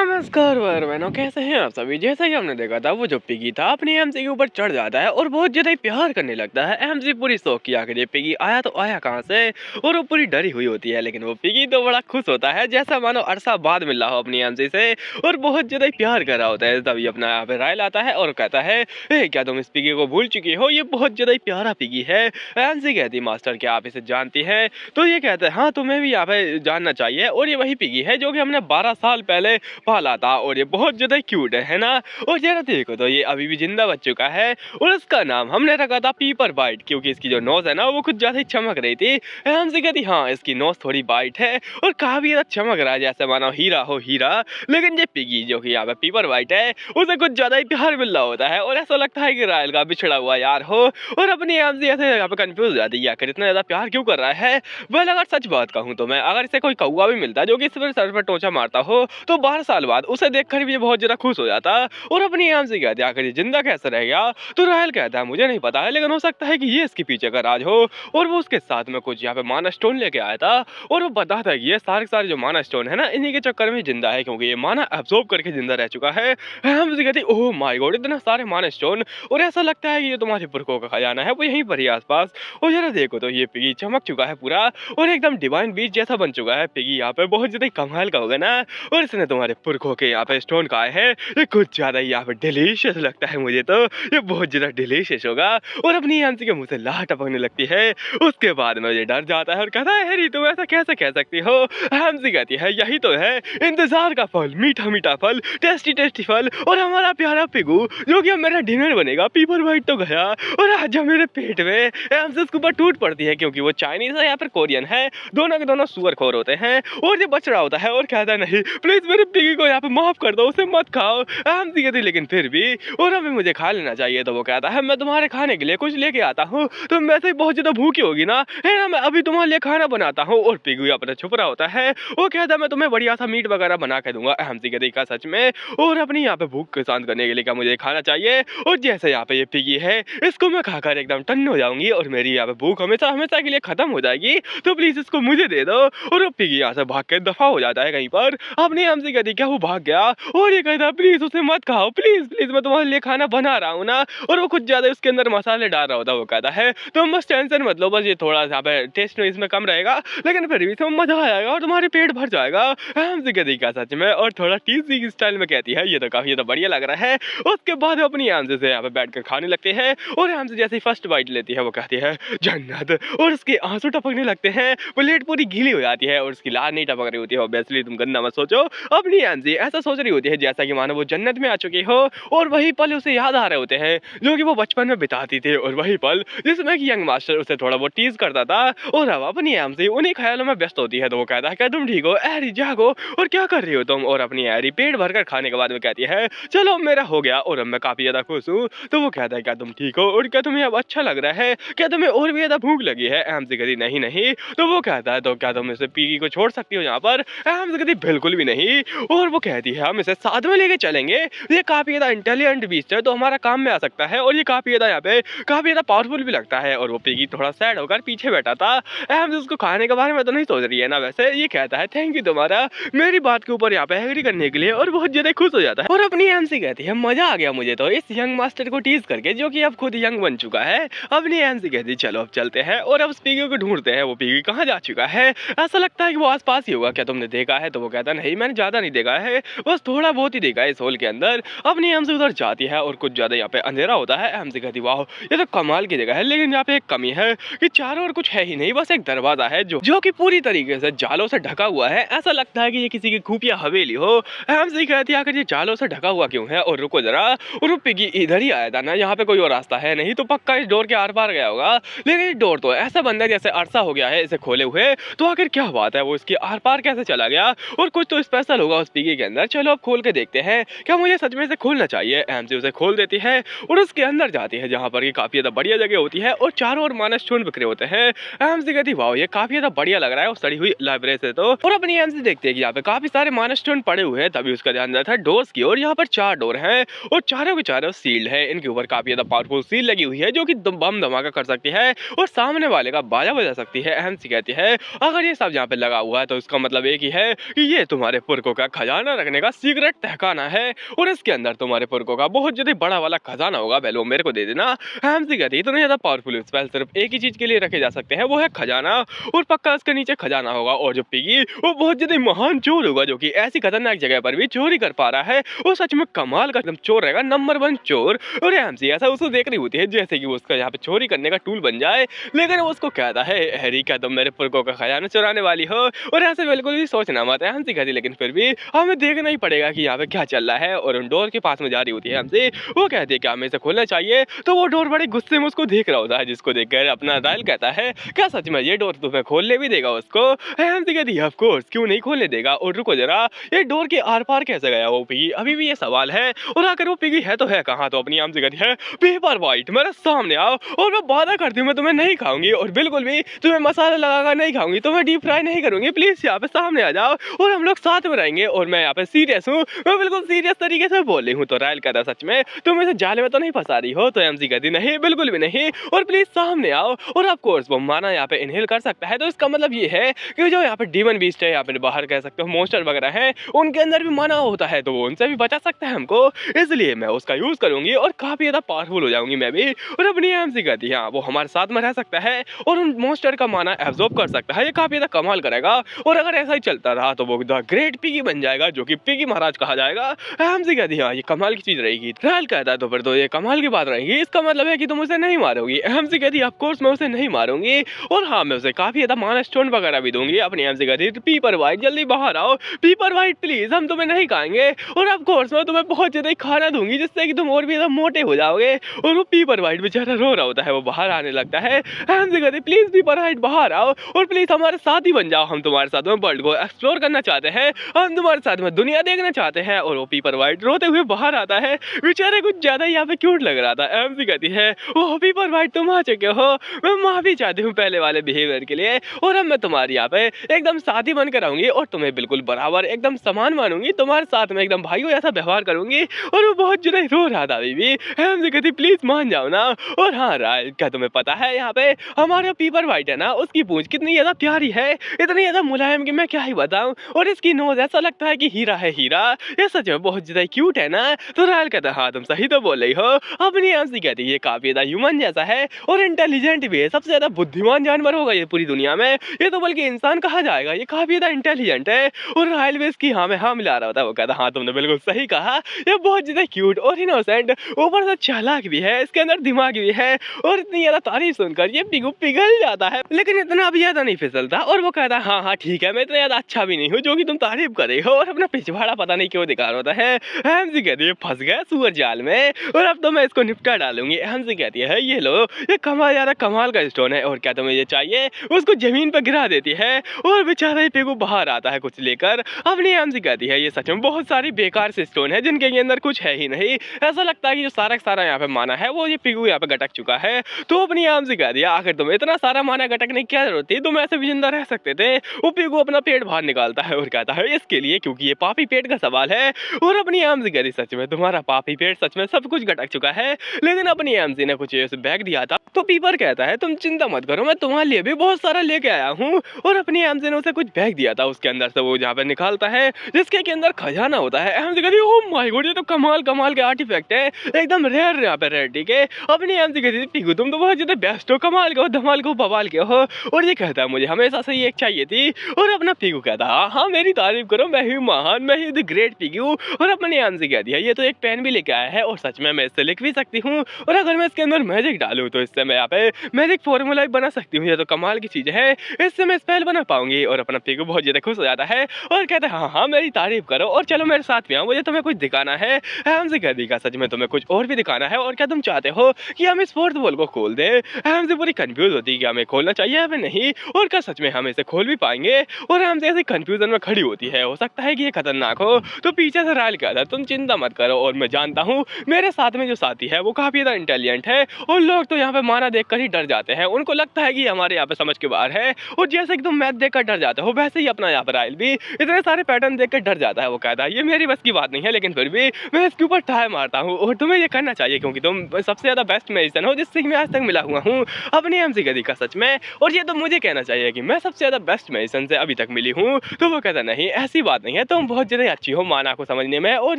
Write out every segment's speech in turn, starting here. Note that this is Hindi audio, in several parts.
नमस्कार बहनों, कैसे हैं आप सभी। जैसा कि हमने देखा था वो जो पिगी था अपनी एमसी के ऊपर चढ़ जाता है और बहुत ज्यादा ही प्यार करने लगता है। एमसी पूरी शौक की आखिर ये पिगी आया तो आया कहाँ से, और वो पूरी डरी हुई होती है। लेकिन वो पिगी तो बड़ा खुश होता है जैसा मानो अरसा बाद मिल रहा हो अपनी एमसी से, और बहुत ज्यादा ही प्यार कर रहा होता है। तभी अपना यहाँ पे राय लाता है और कहता है क्या तुम इस पिगी को भूल चुकी हो, ये बहुत ज्यादा ही प्यारा पिगी है। एमसी कहती मास्टर क्या आप इसे जानती है, तो ये कहता है हाँ तुम्हें भी यहाँ पे जानना चाहिए, और ये वही पिगी है जो कि हमने 12 साल पहले पाला था, और ये बहुत ज्यादा क्यूट है ना। और जरा देखो तो ये अभी भी जिंदा बच चुका है, और इसका नाम हमने रखा था पीपर बाइट, क्योंकि इसकी जो नोज है ना वो कुछ ज्यादा ही चमक रही थी। हमसे कहती हाँ इसकी नोज थोड़ी बाइट है और काफी ज्यादा चमक रहा है जैसे मानो हीरा हो हीरा। लेकिन ये पिगी जो कि यहाँ पे पीपर बाइट है उसे कुछ ज्यादा ही प्यार मिल रहा होता है, और ऐसा लगता है कि रायल का बिछड़ा हुआ यार हो। और अपनी एमसी ऐसे यहाँ पे कंफ्यूज हो जाती है आखिर इतना ज्यादा प्यार क्यों कर रहा है। वेल अगर सच बात कहूँ तो मैं, अगर इसे कोई कौवा भी मिलता जो कि इस पर सर पर टोचा मारता हो तो 12 साल बाद उसे देखकर भी ये बहुत ज्यादा खुश हो जाता। और अपनी एमसी कहते हैं आखिर ये जिंदा कैसे रह गया, तो रायल कहता है मुझे नहीं पता है, लेकिन हो सकता है कि ये इसके पीछे का राज हो। और वो उसके साथ में कुछ यहाँ पे माना स्टोन लेके आया था, और वो बताता है कि ये सारे जो माना स्टोन है ना इन्हीं के चक्कर में जिंदा है, क्योंकि ये माना एब्जॉर्ब करके जिंदा रह चुका है। एमसी कहती ओह माय गॉड इतना सारे माना स्टोन, और ऐसा लगता है कि ये तुम्हारे पुरखों का खजाना है वो यहीं पर ही आसपास। और जरा देखो तो ये पिगी चमक चुका है पूरा, और एकदम डिवाइन बीच जैसा बन चुका है। पिगी यहाँ पे बहुत ज्यादा कमाल का होगा ना, और इसने तुम्हारे पुरखों के यहाँ पे स्टोन खाए हैं, ये कुछ ज्यादा ही यहाँ पे डिलीशियस लगता है मुझे, तो ये बहुत ज्यादा डिलीशियस होगा। और अपनी एमसी के मुंह से लाह टपकने लगती है। उसके बाद में ये डर जाता है और कहता है हैरी तुम ऐसा कैसे कह सकती हो। एमसी कहती है यही तो है इंतजार का फल, मीठा मीठा फल, टेस्टी टेस्टी फल, और हमारा प्यारा पिगू जो कि अब मेरा डिनर बनेगा। पीपर बाइट तो गया, और आज जब मेरे पेट में एमसी उसके ऊपर टूट पड़ती है, क्योंकि वो चाइनीज है या फिर कोरियन है, दोनों के दोनों सुअर खोर होते हैं। और ये बच रहा होता है और कहता है नहीं प्लीज मेरे पिगी को यहाँ पे माफ कर दो, उसे मत खाओ। एमसी कहती लेकिन फिर भी, और अभी मुझे खा लेना चाहिए। तो वो कहता है मैं तुम्हारे खाने के लिए कुछ लेके आता हूँ, तुम वैसे ही बहुत ज्यादा भूखी होगी ना, है ना, मैं अभी तुम्हारे लिए खाना बनाता हूँ। और पिगू अपने छुप रहा होता है, वो कहता है मैं तुम्हें बढ़िया सा मीट वगैरह बना के दूंगा। एमसी कहती का सच में, और अपनी यहाँ पे भूख को शांत करने के लिए क्या मुझे खाना चाहिए। और जैसे यहाँ पे ये पिगी है इसको मैं खाकर एकदम टन्न हो जाऊंगी, और मेरी यहाँ पे भूख हमेशा हमेशा के लिए खत्म हो जाएगी, तो प्लीज इसको मुझे दे दो। और वो पिगी यहाँ से भाग के दफा हो जाता है कहीं पर। अपनी एमसी कहती क्या वो भाग गया, और ये कहता प्लीज उसे मत खाओ, प्लीज प्लीज मैं तुम्हारे लिए खाना बना रहा हूँ ना। और वो कुछ ज्यादा उसके अंदर मसाले डाल रहा होता है। वो कहता है तुम बस टेंशन मत लो, बस ये थोड़ा सा टेस्ट इसमें कम रहेगा, लेकिन फिर भी तुम्हें मजा आएगा और तुम्हारे पेट भर जाएगा। एमसी कहती क्या सच में, और थोड़ा टीजी स्टाइल में कहती है ये तो काफी बढ़िया लग रहा है। उसके बाद अपनी एमसी से यहाँ पे बैठ कर खाने लगते हैं, और एमसी जैसे फर्स्ट बाइट लेती है वो कहती है जन्नत, और उसके आंसू टपकने लगते हैं। प्लेट पूरी गीली हो जाती है और उसकी लार नहीं टपक रही होती है। ऑब्वियसली तुम गंदा मत सोचो, अपनी एमसी ऐसा सोच रही होती है जैसा कि मानो वो जन्नत में आ चुकी हो, और वही पल उसे याद आ रहे होते हैं जो कि वो बचपन में बिताती थी, और वही पल जिसमें कि यंग मास्टर उसे थोड़ा बहुत टीज करता था। और अब अपनी एमसी उन्हीं ख्यालों में व्यस्त होती है। तो वो कहता है क्या तुम ठीक हो एरी, जागो, और क्या कर रही हो तुम। और अपनी एरी पेट भरकर खाने के बाद में कहती है चलो मेरा हो गया, और अब मैं काफी ज्यादा खुश हूँ। तो वो कहता है क्या तुम ठीक हो, और क्या तुम्हें अब अच्छा लग रहा है, क्या तुम्हें और भी ज्यादा भूख लगी है। एमसी कहती नहीं नहीं। तो वो कहता है तो क्या तुम इसे पिगी को छोड़ सकती हो यहाँ पर। एमसी कहती बिल्कुल भी नहीं। और वो कहती है हम इसे साथ में लेके चलेंगे, ये काफी ज्यादा इंटेलिजेंट बीस्ट है तो हमारा काम में आ सकता है, और ये काफी ज्यादा यहाँ पे काफी ज्यादा पावरफुल भी लगता है। और वो पिगी थोड़ा सैड होकर पीछे बैठा था। एमसी उसको खाने के बारे में तो नहीं सोच रही है ना वैसे। ये कहता है थैंक यू तुम्हारा मेरी बात के ऊपर यहाँ पे एग्री करने के लिए, और बहुत ज्यादा खुश हो जाता है। और अपनी एमसी कहती है मजा आ गया मुझे तो इस यंग मास्टर को टीज करके, जो कि अब खुद यंग बन चुका है। अपनी एमसी कहती चलो अब चलते हैं, और अब उस पिगी को ढूंढते हैं। वो पिगी कहाँ जा चुका है, ऐसा लगता है कि वो आसपास ही होगा, क्या तुमने देखा है। तो वो कहता नहीं मैंने ज्यादा नहीं देखा है, बस थोड़ा बहुत ही देखा है इस होल के अंदर। अपनी एमसी उधर जाती है और कुछ ज्यादा यहाँ पे अंधेरा होता है। एमसी कहती वाह ये तो कमाल की जगह है, लेकिन यहाँ पे एक कमी है कि चारों ओर कुछ है ही नहीं, बस एक दरवाजा है जो कि पूरी तरीके से जालों से ढका हुआ है। ऐसा लगता है कि ये किसी की खुफिया हवेली हो। एमसी कहती है आखिर ये जालों से ढका हुआ क्यों है। और रुको जरा, और पिगी इधर ही आया था ना, यहाँ पे कोई और रास्ता है नहीं, तो पक्का इस डोर के आर पार गया होगा। लेकिन ये डोर तो ऐसा बंद है जैसे अरसा हो गया है इसे खोले हुए, तो आखिर क्या बात है, वो इसकी आर पार कैसे चला गया, और कुछ तो स्पेशल होगा उस पिगी के अंदर। चलो अब खोल के देखते हैं, क्या मुझे सच में इसे खोलना चाहिए। एमसी उसे खोल देती है और उसके अंदर जाती है, जहाँ पर ये काफी ज्यादा बढ़िया जगह होती है, और चारों ओर मानस स्टोन बिखरे होते हैं। एमसी कहती वाह ये काफी ज्यादा बढ़िया लग रहा है, और सड़ी हुई लाइब्रेरी से तो। और अपनी एमसी देखते हैं कि यहाँ पे काफी सारे मानस स्टोन पड़े हुए हैं। तभी उसका ध्यान जाता है डोर्स की, और यहाँ पर 4 डोर हैं, और चारों के चारों सील्ड है। इनके ऊपर काफी ज्यादा पावरफुल सील लगी हुई है, जो कि बम धमाका कर सकती है और सामने वाले का बाजा बजा सकती है। एमसी कहती है अगर ये सब यहाँ पे लगा हुआ है तो इसका मतलब एक ही है कि ये तुम्हारे पुरखों का खजाना रखने का सीक्रेट तहखाना है और इसके अंदर तुम्हारे पुरखों का बहुत ज्यादा बड़ा वाला खजाना होगा, पहले वो मेरे को दे देना। एमसी कहती है इतने ज्यादा पावरफुल स्पेल सिर्फ एक ही चीज के लिए रखे जा सकते हैं, वो है खजाना, और पक्का उसके नीचे खजाना होगा। और जो पिगी वो बहुत ज्यादा महान चोर होगा जो कि ऐसी खतरनाक जगह पर भी चोरी कर पा रहा है, वो सच में कमाल का एकदम चोर रहेगा, नंबर 1 चोर। और एमसी ऐसा उसको देख रही होती है जैसे कि वो उसका यहाँ पे चोरी करने का टूल बन जाए, लेकिन वो उसको कहता है हैरी क्या तुम मेरे पुरखों का खजाना चुराने वाली हो, और ऐसे बिल्कुल भी सोचना मत है एमसी कहती, लेकिन फिर भी हमें देखना ही पड़ेगा कि यहाँ पे क्या चल रहा है। और उन डोर के पास में जा रही होती है एमसी, वो कहती है क्या हमें इसे खोलना चाहिए, तो वो डोर बड़े गुस्से में उसको देख रहा होता है, जिसको देखकर अपना रायल कहता है क्या सच में ये डोर तुम्हें खोलने भी देगा उसको। एमसी कहती है ऑफ कोर्स क्यों नहीं खोलने देगा, और रुको जरा ये डोर के आर पार कैसे गया वो पिगी, अभी भी ये सवाल है। और आकर वो पिगी है तो है कहाँ, तो अपनी एमसी कहती है पेपर वाइट मेरे सामने आओ, और मैं वादा करती हूँ मैं तुम्हें नहीं खाऊंगी, और बिल्कुल भी तुम्हें मसाला लगाकर नहीं खाऊंगी, तुम्हें डीप फ्राई नहीं करूंगी, प्लीज यहाँ पे सामने आ जाओ और हम लोग साथ में रहेंगे। और मैं यहाँ पे सीरियस हूँ, मैं बिल्कुल सीरियस तरीके से बोल रही हूँ। तो रायल कहता सच में तुम इसे जाले में तो नहीं फंसा रही हो, तो एमसी कहती नहीं बिल्कुल भी नहीं, और प्लीज सामने आओ। और ऑफ कोर्स वो माना यहाँ पे इनहेल कर सकता है, तो इसका मतलब ये है कि जो यहाँ पे डीमन बीस्ट है, यहाँ पे बाहर कह सकते हो मॉन्स्टर वगैरह है, उनके अंदर भी माना होता है, तो वो उनसे भी बचा सकता है हमको, इसलिए मैं उसका यूज करूंगी और काफी ज्यादा पावरफुल हो जाऊंगी मैं भी। और अपनी एमसी कहती है वो हमारे साथ में रह सकता है और उन मॉन्स्टर का माना एब्जॉर्ब कर सकता है, ये काफी ज्यादा कमाल करेगा। और अगर ऐसा ही चलता रहा तो वो द ग्रेट पिगी बन जाएगा, जो कि पिगी महाराज कहा जाएगा। एमसी कहती है ये कमाल की चीज रहेगी। रायल कहता है तो फिर तो ये कमाल की बात रहेगी, इसका मतलब है कि तुम उसे नहीं मारोगी। एमसी कहती है ऑफ कोर्स मैं उसे नहीं मारूंगी, और हाँ मैं उसे काफी ज्यादा माना स्टोन वगैरह भी दूंगी। अपनी एमसी कहती है पीपर वाइट जल्दी बाहर आओ, पीपर वाइट प्लीज हम तुम्हें नहीं खाएंगे, और ऑफ कोर्स मैं तुम्हें बहुत ज्यादा खाना दूंगी जिससे कि तुम और भी ज्यादा मोटे हो जाओगे। और वो पीपर वाइट बेचारा रो रहा होता है, वो बाहर आने लगता है। एमसी कहती प्लीज पीपर वाइट बाहर आओ और प्लीज हमारे साथ ही बन जाओ, हम तुम्हारे साथ में वर्ल्ड को एक्सप्लोर करना चाहते हैं, हम तुम्हारे साथ में दुनिया देखना चाहते हैं। और वो पीपर वाइट रोते हुए बाहर आता है, बेचारे कुछ ज्यादा यहाँ पे क्यूट लग रहा था। एमसी कहती है वो पीपर वाइट तुम आ चुके हो, मैं माफी चाहती हूँ पहले वाले बिहेवियर के लिए, और अब मैं तुम्हारी यहाँ पे एकदम साथी बनकर आऊंगी और तुम्हें बिल्कुल बराबर एकदम समान मानूंगी, तुम्हारे साथ में एकदम भाइयों ऐसा व्यवहार करूंगी। और वो बहुत जुड़ा रो रहा था बीबी। एमसी कहती प्लीज मान जाओ ना। और हाँ राय क्या तुम्हें पता है यहाँ पे हमारा पीपर वाइट है ना, उसकी पूंछ कितनी ज्यादा प्यारी है, इतनी ज्यादा मुलायम कि मैं क्या ही बताऊं, और इसकी नोज ऐसा लगता है कि हीरा है हीरा, ये सच में बहुत ज्यादा क्यूट है ना। तो रायल कहता है हाँ तुम सही तो बोल रही हो। अपनी एमसी कहती है ये काफी ज्यादा ह्यूमन जैसा है और इंटेलिजेंट भी है, सबसे ज्यादा बुद्धिमान जानवर होगा ये पूरी दुनिया में, ये तो बल्कि इंसान कहा जाएगा, ये काफी ज्यादा इंटेलिजेंट है। और रायल भी इसकी हाँ में हाँ मिला रहा होता है, वो कहता हाँ तुमने बिल्कुल सही कहा, ये बहुत ज्यादा क्यूट और इनोसेंट, ऊपर से चालाक भी है, इसके अंदर दिमाग भी है। और इतनी ज्यादा तारीफ सुनकर ये पिगू पिघल जाता है, लेकिन इतना भी ज्यादा नहीं फिसलता। और वो कहता है हाँ हाँ ठीक है मैं इतना ज्यादा अच्छा भी नहीं हूँ जो कि तुम तारीफ कर रही हो, और अपना पिछवाड़ा पता नहीं क्यों दिखा रहा होता है। एमसी कहती है फंस गया सुअर जाल में, और अब तो मैं इसको निपटा डालूंगी। एमसी कहती है ये लो ये कमाल ज्यादा कमाल का स्टोन है, और क्या तुम्हें ये चाहिए, उसको जमीन पर गिरा देती है और बेचारा ये पिगू बाहर आता है कुछ लेकर। अपनी एमसी कहती है ये सच में बहुत सारी बेकार से स्टोन है जिनके अंदर कुछ है ही नहीं, ऐसा लगता है कि जो सारा सारा यहाँ पे माना है वो ये पिगू यहाँ पे गटक चुका है। तो अपनी एमसी कह दिया आखिर तुम्हें इतना सारा माना गटकने की क्या जरूरत थी, तुम ऐसे भी जिंदा रह सकते थे। वो पिगू अपना पेट बाहर निकालता है और कहता है इसके लिए क्योंकि ये पापी पेट का सवाल है। और अपनी एमसी कह दी सच में तुम्हारा पापी पेट सच में सब कुछ गटक चुका है, लेकिन अपनी एमसी ने कुछ बैग दिया था। तो पीपर कहता है तुम चिंता मत करो मैं तुम्हारे लिए भी बहुत सारा लेके आया हूँ, और अपनी एमसी ने उसे कुछ बैग दिया था, उसके अंदर से वो जहाँ पे निकालता है जिसके के अंदर खजाना होता है। एमसी कहती है ओह माय गॉड ये तो कमाल कमाल के आर्टिफैक्ट है, एकदम रेयर यहाँ पे रेयर, ठीक है। अपनी एमसी कहती है पिगू तुम तो बहुत ज्यादा बेस्ट हो, कमाल के हो, धमाल के हो, बवाल के हो। और ये कहता है मुझे हमेशा से ये एक चाहिए थी। और अपना पिगू कहता है हाँ मेरी तारीफ करो, मैं ही महान, मैं ही द ग्रेट पिगू। और अपनी एमसी कहती है ये तो एक पेन भी लेके आया है, और सच में मैं इससे लिख भी सकती हूँ, और अगर मैं इसके अंदर मैजिक डालूं तो इससे मैं यहाँ पे मैजिक फॉर्मूला बना सकती हूँ, ये तो कमाल की चीज है, इससे मैं स्पेल बना पाऊंगी। और अपना पिगू बहुत ज्यादा खुश हो जाता है और कहता है हाँ मेरी तारीफ करो और चलो मेरे साथ में आओ, मुझे तुम्हें कुछ दिखाना है। एमसी कह देगा सच में तुम्हें कुछ और भी दिखाना है, और क्या तुम चाहते हो कि हम इस फोर्थ वॉल को खोल दे। एमसी पूरी कंफ्यूज होती है कि हमें खोलना चाहिए या नहीं, और क्या सच में हम इसे खोल भी पाएंगे। और एमसी ऐसे कंफ्यूजन में खड़ी होती है, हो सकता है कि ये खतरनाक हो। तो पीछे से रायल कहता है तुम चिंता मत करो, और मैं जानता हूँ मेरे साथ में जो साथी है वो काफी ज्यादा इंटेलिजेंट है, और लोग तो यहाँ पे माना देखकर ही डर जाते हैं, उनको लगता है कि हमारे यहाँ पे समझ के बाहर है। और जैसे कि तुम मैथ देखकर डर जाते हो वैसे ही अपना यहाँ पर रायल भी इतने सारे पैटर्न देखकर डर जाता है। वो कहता है ये मेरी बस की बात नहीं है, लेकिन फिर भी मैं इसके ऊपर ट्राई मारता हूँ, और तुम्हें ये करना चाहिए क्योंकि तुम सबसे ज्यादा बेस्ट मैजिशियन हो जिससे मैं आज तक मिला हुआ हूँ। अपनी एमसी कहती का सच में, और ये तो मुझे कहना चाहिए कि मैं सबसे ज्यादा बेस्ट मैजिशियन से अभी तक मिली हूँ। तो वो कहता नहीं ऐसी बात नहीं है, है, तुम बहुत ज़्यादा अच्छी हो माना को समझने में और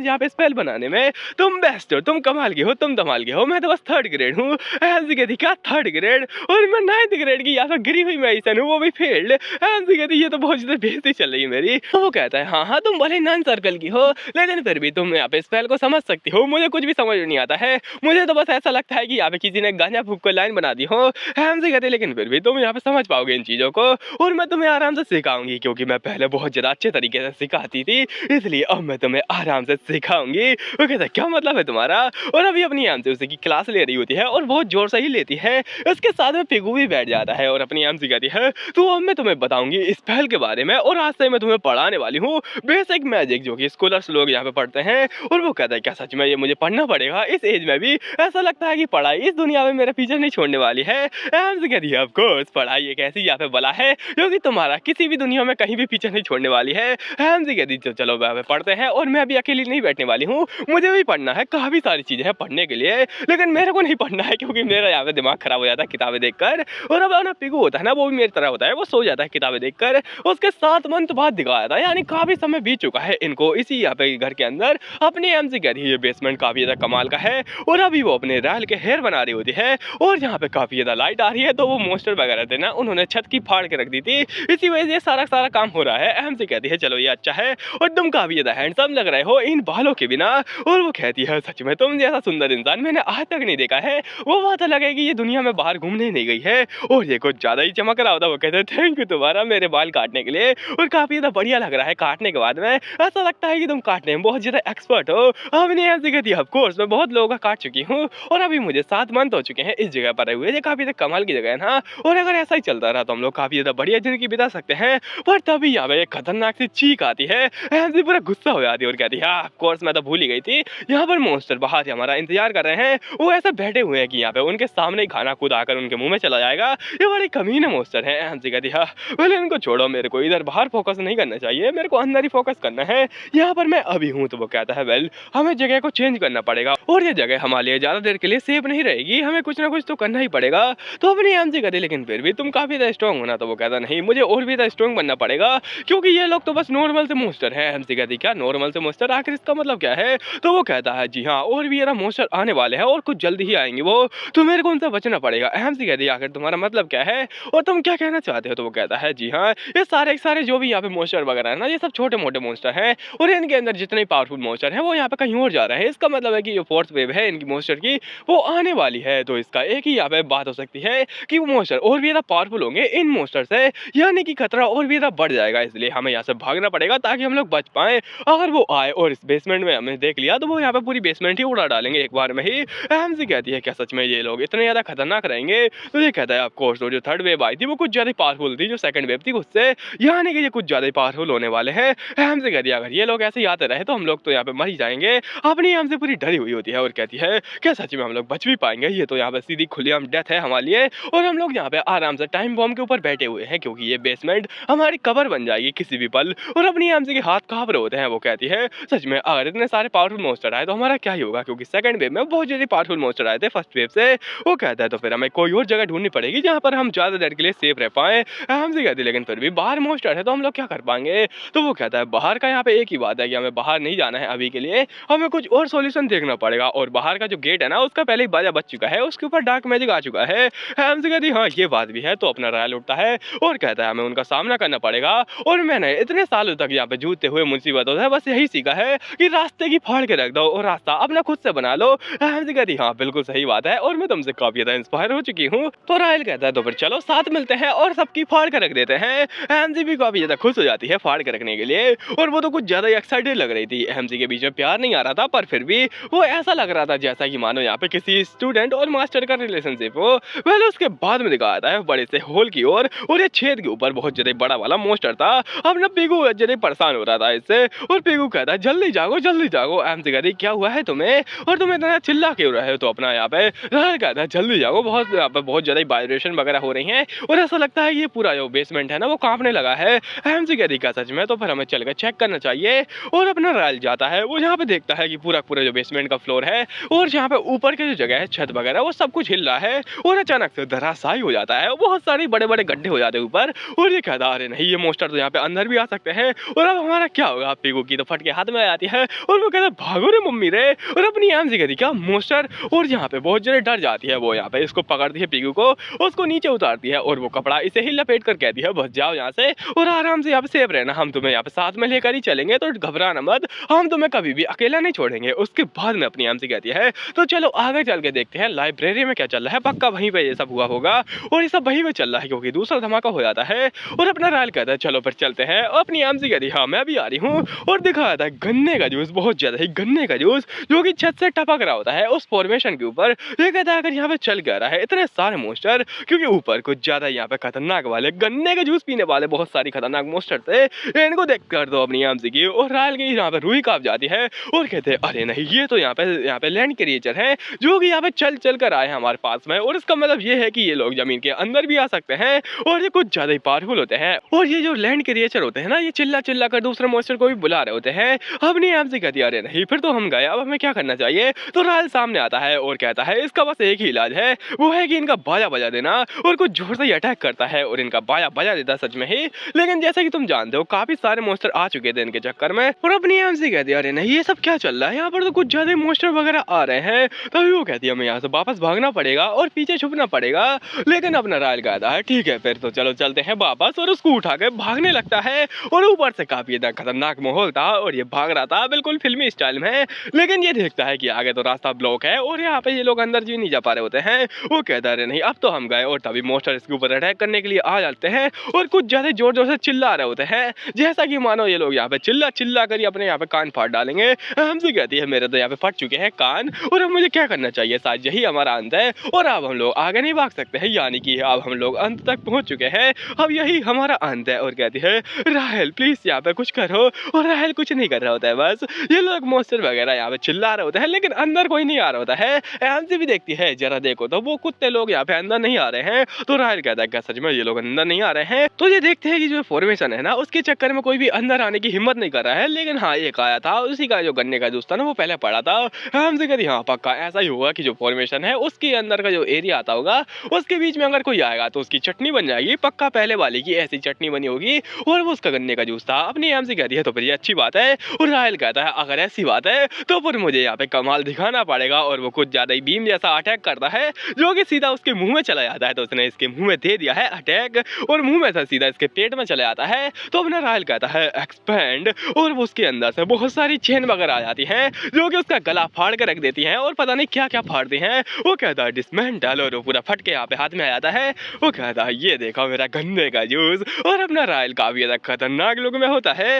यहाँ पे स्पेल बनाने में तुम बेस्ट हो, तुम कमाल की हो, तुम धमाल के हो, मैं तो बस 3rd ग्रेड हूँ। एमसी कहती क्या 3rd ग्रेड और मैं 9th ग्रेड की यहाँ पे गिरी हुई मेडिसिन हूँ, वो भी फेल्ड। एमसी कहती ये तो बहुत ज़्यादा बेइज्जती चल रही है मेरी। तो वो कहता है हाँ हाँ तुम भले नन सर्कल की हो लेकिन फिर भी तुम यहाँ पे स्पेल को समझ सकती हो, मुझे कुछ भी समझ नहीं आता है, मुझे तो बस ऐसा लगता है कि यहाँ पे किसी ने गांजा फूक कर लाइन बना दी हो। एमसी कहते लेकिन फिर भी तुम यहाँ पे समझ पाओगे इन चीज़ों को और मैं तुम्हें आराम से सिखाऊंगी क्योंकि मैं पहले बहुत ज़्यादा अच्छे तरीके से सिखाती थी, इसलिए अब मैं तुम्हें आराम से सिखाऊंगी। वो कहता है क्या मतलब है तुम्हारा, और अभी अपनी एमसी उसी की क्लास ले रही होती है और बहुत जोर से ही लेती है। उसके साथ में पिगू भी बैठ जाता है और अपनी एमसी कहती है तो अब मैं तुम्हें बताऊंगी इस पहल के बारे में और आज से मैं तुम्हें पढ़ाने वाली हूँ बेसिक मैजिक जो कि स्कॉलर्स लोग यहाँ पे पढ़ते हैं। और वो कहता है क्या सच में ये मुझे पढ़ना पड़ेगा, इस एज में भी ऐसा लगता है कि पढ़ाई इस दुनिया में मेरा पीछे नहीं छोड़ने वाली है। एमसी कहती है ऑफ कोर्स पढ़ाई एक ऐसी यहाँ पे बला है जो कि तुम्हारा किसी भी दुनिया में कहीं भी पीछे नहीं छोड़ने वाली है। एमसी कहती तो चलो वह पढ़ते हैं और मैं अभी अकेली नहीं बैठने वाली हूँ, मुझे भी पढ़ना है, काफी सारी चीजें हैं पढ़ने के लिए लेकिन मेरे को नहीं पढ़ना है क्योंकि मेरा यहाँ पे दिमाग खराब हो जाता है किताबें देखकर। और अब ना पिगू होता है ना वो भी मेरी तरह होता है, वो सो जाता है किताबें देखकर। उसके 7 मंथ बाद दिखाया था यानी काफी समय बीत चुका है इनको इसी यहाँ पे घर के अंदर। अपनी एमसी कह रही है ये बेसमेंट काफी ज्यादा कमाल का है और अभी वो अपने राल के हेयर बना रही होती है और यहाँ पे काफी ज्यादा लाइट आ रही है, तो वो मोस्टर वगैरह थे ना उन्होंने छत की फाड़ के रख दी थी, इसी वजह से सारा काम हो रहा है। एमसी कहती है चलो ये अच्छा है और तुम काफी ज्यादा हैंडसम लग रहे हो इन बालों के बिना। और वो कहती है सच में तुम जैसा सुंदर इंसान मैंने आज तक नहीं देखा है, वो बात अलग है कि ये दुनिया में बाहर घूमने नहीं गई है और ये कुछ ज्यादा ही चमक रहा होता। वो कहते हैं थैंक यू तुम्हारा मेरे बाल काटने के लिए और काफी ज्यादा बढ़िया लग रहा है काटने के बाद में, ऐसा लगता है कि तुम काटने में बहुत ज्यादा एक्सपर्ट हो। हमने ऐसी कहती है ऑफ कोर्स मैं बहुत लोगों का काट चुकी हूँ और अभी मुझे 7 मंथ हो चुके हैं इस जगह पर रहे हुए, ये काफी ज्यादा कमाल की जगह है ना। और अगर ऐसा ही चलता रहा तो हम लोग काफी ज्यादा बढ़िया जिंदगी बिता सकते हैं। पर तभी यहाँ पे एक खतरनाक सी चीख आती है, ऐसी पूरा गुस्सा हो जाती है और कहती है ऑफ कोर्स मैं तो भूल ही गई थी, यहाँ पर मॉन्स्टर बाहर से हमारा इंतजार कर रहे हैं, वो ऐसे बैठे हुए हैं कि यहाँ पे उनके सामने ही खाना खुद आकर उनके मुंह में चला जाएगा, ये बड़े कमीने मॉन्स्टर हैं। हंसी कहती है पहले इनको छोड़ो, मेरे को इधर बाहर फोकस नहीं करना चाहिए, मेरे को अंदर ही फोकस करना है, यहाँ पर मैं अभी हूँ। तो वो कहता है वेल हमें जगह को चेंज करना पड़ेगा और ये जगह हमारे लिए ज्यादा देर के लिए सेफ नहीं रहेगी, हमें कुछ ना कुछ तो करना ही पड़ेगा। तो अपनी हंसी कहती लेकिन फिर भी तुम काफी ज्यादा स्ट्रॉन्ग होना। तो वो कहता नहीं मुझे और भी ज्यादा स्ट्रॉन्ग बनना पड़ेगा क्योंकि ये लोग तो बस नॉर्मल से मॉन्स्टर है। हंसी कहती क्या नॉर्मल से मॉन्स्टर, आखिर इसका मतलब क्या है। तो वो कहता है जी हाँ और भी ये मॉन्स्टर आने वाले हैं और कुछ जल्दी ही आएंगे वो, तो मेरे को उनसे बचना पड़ेगा। हंसी कहती है आखिर तुम्हारा मतलब क्या है और तुम क्या कहना चाहते हो। तो वो कहता है जी हाँ ये सारे जो भी यहाँ पे मॉन्स्टर वगैरह है ना ये सब छोटे मोटे मॉन्स्टर हैं और इनके अंदर जितने पावरफुल मॉन्स्टर हैं वो यहाँ पे कहीं और जा रहे हैं, इसका मतलब है कि जो फोर्थ वेव है इनकी मॉन्स्टर की वो आने वाली है। तो इसका एक ही यहाँ पे बात हो सकती है कि वो मॉन्स्टर और भी ज्यादा पावरफुल होंगे इन मॉन्स्टर से, यानी कि खतरा और भी ज्यादा बढ़ जाएगा, इसलिए हमें यहाँ से भागना पड़ेगा ताकि हम लोग बच पाए। अगर वो आए और इस बेसमेंट में हमें देख लिया तो वो यहाँ पे पूरी बेसमेंट ही उड़ा डालेंगे एक बार में ही। हंसी कहती है क्या सच में ये लोग इतने ज्यादा खतरनाक रहेंगे। तो ये कहता है ऑफकोर्स जो 3rd वेव आई थी वो कुछ ज्यादा पावरफुल थी जो 2nd वेव थी उससे, यानी कि ये कुछ ज्यादा पावरफुल होने वाले हैं। हंसी कहती है अगर ये लोग ऐसे ही आते रहे तो हम लोग तो यहाँ पे मर ही जाएंगे। अपनी हमसे पूरी डरी हुई होती है और कहती है क्या सच में हम लोग बच भी पाएंगे, ये तो यहाँ पे सीधी खुलेआम डेथ है हमारे लिए और हम लोग यहाँ पे आराम से टाइम बॉम्ब के ऊपर बैठे हुए हैं क्योंकि ये बेसमेंट हमारी कबर बन जाएगी किसी भी पल। और अपनी हमसे के हाथ कांप रहे होते हैं। वो कहती है सच में अगर इतने सारे पावरफुल मॉन्स्टर आए तो हमारा क्या ही होगा क्योंकि 2nd वेव में बहुत ज्यादा पावरफुल मॉन्स्टर आए थे 1st वेव से। वो कहता है तो फिर हमें कोई और जगह ढूंढनी पड़ेगी जहाँ पर हम ज्यादा देर के लिए सेफ रह पाए। हमसे कहती है लेकिन फिर भी बाहर मॉन्स्टर है तो हम लोग क्या कर पाएंगे। तो वो कहता है बाहर का यहाँ पे एक ही बात है कि हमें बाहर नहीं जाना है अभी के लिए, हमें कुछ और सॉल्यूशन देखना पड़ेगा। और बाहर का जो गेट है ना उसका पहले ही बाजा बच चुका है, उसके ऊपर डार्क मैजिक आ चुका है। हमसे कहती हाँ ये बात भी है। तो अपना राय उठता है और कहता है हमें उनका सामना करना पड़ेगा और मैंने इतने सालों तक यहाँ पे जूझते हुए मुसीबतों से बस यही सीखा है कि रास्ते की फाड़ के रख दो और रास्ता अपना खुद से बना लो। हमसे कहती हाँ बिल्कुल सही बात है और मैं तुमसे काफी ज्यादा इंस्पायर हो चुकी हूँ। तो रायल कहता है तो फिर चलो साथ मिलते हैं और सबकी फाड़ के रख देते हैं। एमसी भी काफी ज्यादा खुश हो जाती है फाड़ के रखने के लिए और वो तो कुछ ज्यादा एक्साइटेड लग रही थी। एमसी के बीच में प्यार नहीं आ रहा था पर फिर भी वो ऐसा लग रहा था जैसा कि मानो यहाँ पे किसी स्टूडेंट और मास्टर का रिलेशनशिप हो। पहले उसके बाद में दिखाया है बड़े से होल की ओर और ये छेद के ऊपर बहुत ज्यादा बड़ा वाला मॉन्स्टर था। अब ना पीगू ज्यादा परेशान हो रहा था इससे और पीगू कहता है जल्दी जागो। एमसी कहती क्या हुआ है तुम्हें और तुम इतना चिल्ला क्यों रहे हो। तो अपना यहाँ पे रायल कहता है जल्दी जागो, बहुत यहाँ पे बहुत ज्यादा वाइब्रेशन वगैरह हो रही है और ऐसा लगता है ये पूरा जो बेसमेंट है ना वो कांपने लगा है। एमसी कहती क्या सच में, तो फिर हमें चलकर चेक करना चाहिए। और अपना रायल जाता है वो यहाँ पे देखता है कि पूरा जो बेसमेंट का फ्लोर है और यहाँ पे ऊपर की जो जगह है छत वगैरह वो सब कुछ हिल रहा है और अचानक से धराशायी हो जाता है, बहुत सारे बड़े बड़े गड्ढे हो जाते हैं ऊपर। और ये कहता अरे नहीं ये मॉन्स्टर तो यहाँ पे अंदर भी आ सकते हैं। और और अब हमारा क्या होगा। पीकू की तो फट के हाथ में आ जाती है और वो कहता है भागो रे मम्मी रे, और अपनी आम से कहती क्या मोस्टर, और यहाँ पे बहुत जल्दी डर जाती है। वो यहाँ पे इसको पकड़ती है पीकू को, उसको नीचे उतारती है और वो कपड़ा इसे ही लपेट कर कहती है बच जाओ यहाँ से और आराम से यहाँ पे सेफ रहना, हम तुम्हें यहाँ पे साथ में लेकर ही चलेंगे तो घबराना मत, हम तुम्हें कभी भी अकेला नहीं छोड़ेंगे। उसके बाद में अपनी आम से कहती है तो चलो आगे चल के देखते हैं लाइब्रेरी में क्या चल रहा है, पक्का वहीं पे ये सब हुआ होगा और ये सब वहीं पे चल रहा है क्योंकि दूसरा धमाका हो जाता है। और अपना रायल कहता है चलो फिर चलते हैं, और अपनी आम से कहती है हाँ मैं भी आ रही हूँ, और दिखाया था गन्ने का जूस, बहुत ज्यादा ही गन्ने का जूस जो कि छत से टपक रहा होता है उस फॉर्मेशन के ऊपर। ये कहता है अगर यहाँ पे चल क्या रहा है इतने सारे मोस्टर, क्योंकि ऊपर कुछ ज्यादा यहाँ पे खतरनाक वाले गन्ने का जूस पीने वाले बहुत सारी खतरनाक मोस्टर थे, इनको देख कर दो अपनी आम की। और रायल की यहाँ पे रूही कांप जाती है और कहते हैं अरे नहीं ये तो यहाँ पे लैंड क्रिएचर है जो कि यहाँ पे चल चल कर आए हैं हमारे पास में, और इसका मतलब ये है कि ये लोग जमीन के अंदर भी आ सकते हैं और ये कुछ ज्यादा ही पावरफुल होते हैं। और ये जो लैंड क्रिएचर होते हैं ना, ये चिल्ला चिल्ला कर दूसरे मोस्टर को भी बुला रहे होते हैं। अपनी आम से कहती है अरे नहीं फिर तो हम गए, अब हमें क्या करना चाहिए। तो रायल सामने आता है और कहता है इसका बस एक ही इलाज है, वो है कि इनका बाजा बजा देना, और कुछ जोर से अटैक करता है और इनका बाजा बजा देता सच में ही। लेकिन जैसे कि तुम जानते हो काफी सारे मोस्टर आ चुके थे इनके चक्कर में, और अपनी आम से कहती है अरे नहीं ये सब क्या चल रहा है, यहाँ पर तो कुछ ज्यादा मोस्टर वगैरह आ रहे हैं। तभी वो कहती है हमें यहाँ से वापस भागना पड़ेगा और पीछे छुपना पड़ेगा। लेकिन अपना रायल कहता है ठीक है फिर तो चलो चलते हैं वापस, और उसको उठा के भागने लगता है। और ऊपर से काफी खतरनाक माहौल था और ये भाग रहा था बिल्कुल फिल्मी स्टाइल में। लेकिन ये देखता है कि आगे तो रास्ता ब्लॉक है और यहाँ पे ये लोग अंदर भी नहीं जा पा रहे होते हैं। वो कहता है नहीं अब तो हम गए, और तभी मोस्टर इसके ऊपर अटैक करने के लिए आ जाते हैं और कुछ ज्यादा जोर जोर से चिल्ला रहे होते हैं, जैसा कि मानो ये लोग यहाँ पे चिल्ला चिल्ला कर अपने यहाँ पे कान फाड़ डालेंगे। हमसे कहती है मेरे तो यहाँ पे फट चुके हैं कान, और अब मुझे क्या करना चाहिए, शायद यही हमारा अंत है और अब हम लोग आगे नहीं भाग सकते हैं, यानी कि अब हम लोग अंत तक पहुंच चुके हैं, अब यही हमारा अंत है। और कहती है राहेल प्लीज यहाँ पे कुछ करो, और राहेल कुछ नहीं कर रहा होता है, बस ये लोग मोस्टर वगैरह यहाँ पे चिल्ला रहे होते हैं लेकिन अंदर कोई नहीं आ रहा होता है। एमसी भी देखती है जरा देखो तो वो कुत्ते लोग यहाँ पे अंदर नहीं आ रहे हैं। तो राहेल कहता है क्या सच में ये लोग अंदर नहीं आ रहे हैं। तो ये देखते हैं कि जो फॉर्मेशन है ना उसके चक्कर में कोई भी अंदर आने की हिम्मत नहीं कर रहा है, लेकिन हाँ एक आया था, उसी का जो गन्ने का जूस था ना वो पहले पड़ा था। हमसे कहती हाँ पक्का ऐसा ही होगा कि जो फॉर्मेशन है उसके अंदर का जो एरिया आता होगा उसके बीच में अगर कोई आएगा तो उसकी चटनी बन जाएगी, पक्का पहले वाले की ऐसी चटनी बनी होगी और वो उसका गन्ने का जूस था। अपनी एमसी कहती है तो फिर ये अच्छी बात है, और राहेल कहता है अगर ऐसी बात है तो फिर मुझे यहाँ पे कमाल दिखाना पड़ेगा, और वो कुछ ज्यादा ही बीम जैसा अटैक करता है जो कि सीधा उसके मुंह में चला जाता है। तो उसने इसके मुंह में दे दिया है अटैक और मुंह में से सीधा इसके पेट में चला जाता है। तो अपना राहेल कहता है एक्सपेंड, और वो उसके अंदर से बहुत सारी चेन वगैरह आ जाती हैं जो कि उसका गला फाड़ कर रख देती हैं और पता नहीं क्या क्या फाड़ती हैं। वो कहता है डिसमेंटल, और वो पूरा फट के यहाँ पे हाथ में आ जाता है। वो कहता है ये देखो मेरा गन्ने का जूस, और अपना राहेल काफी ज्यादा खतरनाक लुक में होता है।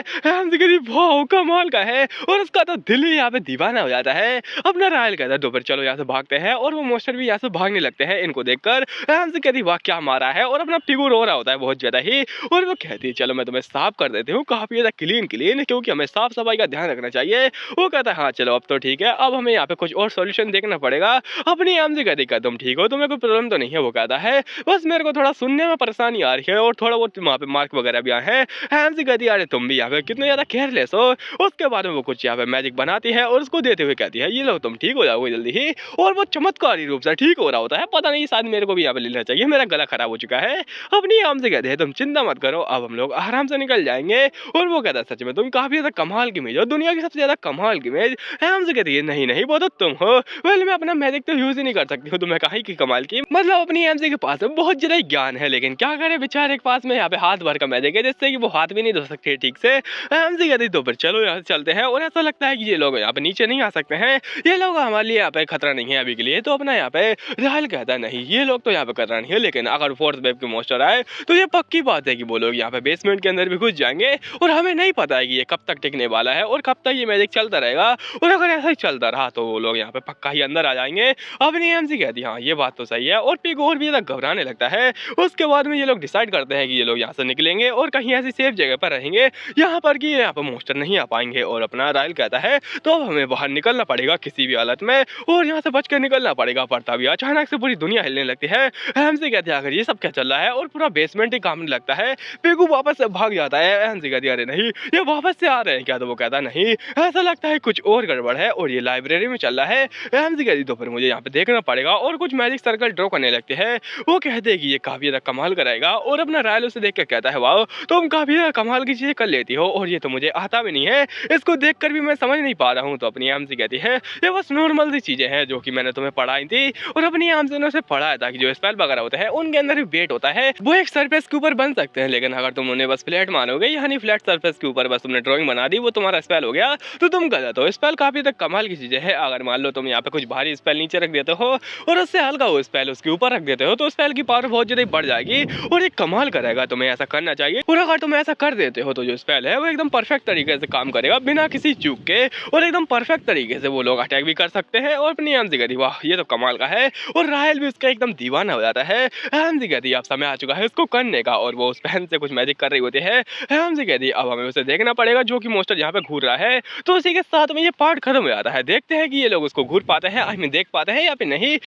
वाह कमाल का है, और उसका तो दिल ही यहाँ पे दीवाना हो जाता है। अपना राहेल कहता है तो फिर चलो यहाँ से भागते हैं, और वो मोस्टर भी यहाँ से भागने लगते हैं इनको देखकर। हमसे कहती वाह क्या मारा है, और अपना पिगू रो रहा होता है बहुत ज्यादा ही, और वो कहती है चलो मैं तुम्हें साफ कर देती हूँ काफी ज्यादा क्लीन क्लीन, क्योंकि हमें साफ सफाई का ध्यान रखना चाहिए। वो कहता है हाँ चलो अब तो ठीक है, अब हमें यहाँ पे कुछ और सोल्यूशन देखना पड़ेगा। अपनी आम से कहती तुम ठीक हो, तुम्हें कोई प्रॉब्लम तो नहीं है। वो कहता है बस मेरे को थोड़ा सुनने में परेशानी आ रही है और थोड़ा बहुत वहाँ पे मार्क वगैरह भी आए हैं। आम से कहती है अरे तुम भी यहाँ पे कितने ज्यादा केयरलेस हो। उसके बाद में वो कुछ यहाँ पे मैजिक बनाती है और उसको देते हुए कहती है ये लो तुम ठीक हो जाओगे जल्दी ही, और वो चमत्कारी रूप से ठीक हो रहा होता है। पता नहीं शायद मेरे को भी यहाँ पे लेना चाहिए, मेरा गला खराब हो चुका है। अपनी आम से कहते हैं तुम चिंता मत करो, अब हम लोग आराम से निकल जाएंगे। और वो कहता है सच में तुम काफी ज्यादा कमाल की मेज हो, दुनिया की सबसे ज्यादा कमाल की मेज। आम से कहती है नहीं नहीं वो तो तुम हो। वेल मैं अपना मैजिक तो यूज ही नहीं कर सकती हूँ, तुम्हें कहीं की कमाल की, मतलब अपनी एमसी के पास बहुत ज्यादा ज्ञान है, लेकिन क्या करे बेचारे के पास में यहाँ पे हाथ भर का मैजिक है जिससे कि वो हाथ भी नहीं धो सकते ठीक से। एमसी कहती तो फिर चलो यहाँ से चलते हैं, और ऐसा लगता है कि ये लोग यहाँ पे नीचे नहीं आ सकते हैं, ये लोग हमारे लिए यहाँ पे खतरा नहीं है अभी के लिए। तो अपना यहाँ पे राहेल कहता है नहीं ये लोग तो यहाँ पे खतरा नहीं है, लेकिन अगर फोर्थ वेव के मोस्टर आए तो ये पक्की बात है कि वो लोग यहाँ पे बेसमेंट के अंदर भी घुस जाएंगे, और हमें नहीं पता है कि ये कब तक टिकने वाला है और कब तक ये मैजिक चलता रहेगा। और अगर ऐसा ही चलता रहा तो वो लोग यहाँ पे पक्का ही अंदर आ जाएंगे। अपनी एमसी कहती है हाँ ये बात तो सही है, और पिग और भी ज्यादा घबराने लगता है। उसके बाद में ये लोग डिसाइड करते हैं कि ये लोग यहाँ से निकलेंगे और कहीं ऐसी सेफ जगह पर रहेंगे यहाँ पर कि यहाँ पर मोस्टर नहीं आ पाएंगे। और अपना राहेल कहता है तो अब हमें बाहर निकलना पड़ेगा किसी भी हालत में, और यहाँ से बच कर निकलना पड़ेगा। पर तभी अचानक से पूरी दुनिया हिलने लगती है। एमसी कहती है आखिर ये सब क्या चल रहा है, और पूरा बेसमेंट ही कांपने लगता है। पिगू वापस से भाग जाता है। एमसी कहती है अरे नहीं ये वापस से आ रहे हैं क्या। तो वो कहता नहीं ऐसा लगता है कुछ और गड़बड़ है, और ये लाइब्रेरी में चल रहा है। एमसी कहती तो फिर मुझे यहाँ पे देखना पड़ेगा, और कुछ मैजिक सर्कल ड्रॉ करने लगते हैं। वो कहते हैं कि ये काफी ज्यादा कमाल कराएगा, और अपना राहेल उसे देख कर कहता है वाह तुम काफी ज्यादा कमाल की चीजें कर लेती हो और ये तो मुझे आता भी नहीं है, इसको देखकर भी मैं समझ नहीं पा रहा हूँ। तो अपनी एमसी कहती है ये बस नॉर्मल सी चीज़ें हैं जो कि मैंने तुम्हें पढ़ाई थी और अपनी एमसी ने उसे पढ़ा था कि जो स्पेल वगैरह होते हैं उनके अंदर भी वेट होता है, वो एक सरफेस के ऊपर बन सकते हैं, लेकिन अगर तुम उन्हें बस फ्लैट मानोगे यानी फ्लैट सरफेस के ऊपर बस तुमने ड्राइंग बना दी वो तुम्हारा स्पेल हो गया, तो तुम गलत हो। स्पेल काफी तक कमाल की चीजें है। अगर मान लो तुम यहाँ पे कुछ भारी स्पेल नीचे रख देते हो और उससे हल्का वो स्पेल उसके ऊपर रख देते हो तो स्पेल की पावर बहुत ज्यादा बढ़ जाएगी और ये कमाल करेगा। तुम्हें ऐसा करना चाहिए और अगर तुम ऐसा कर देते हो तो जो स्पेल है वो एकदम परफेक्ट तरीके से काम करेगा बिना किसी चूक के और एकदम परफेक्ट तरीके से वो लोग अटैक भी कर सकते हैं। और अपनी एमसी कहती वाह ये तो कमाल का है और राहल भी उसका एकदम दीवाना हो जाता है। एमसी कहती अब समय आ चुका है इसको करने का और वो उस पेन से कुछ मैजिक कर रही होती है। एमसी कहती है अब हमें उसे देखना पड़ेगा जो कि मोस्टर यहाँ पे घूर रहा है। तो उसी के साथ में ये पार्ट खत्म हो जाता है। देखते हैं कि ये लोग उसको घूर पाते हैं, आई मीन देख पाते हैं या फिर नहीं।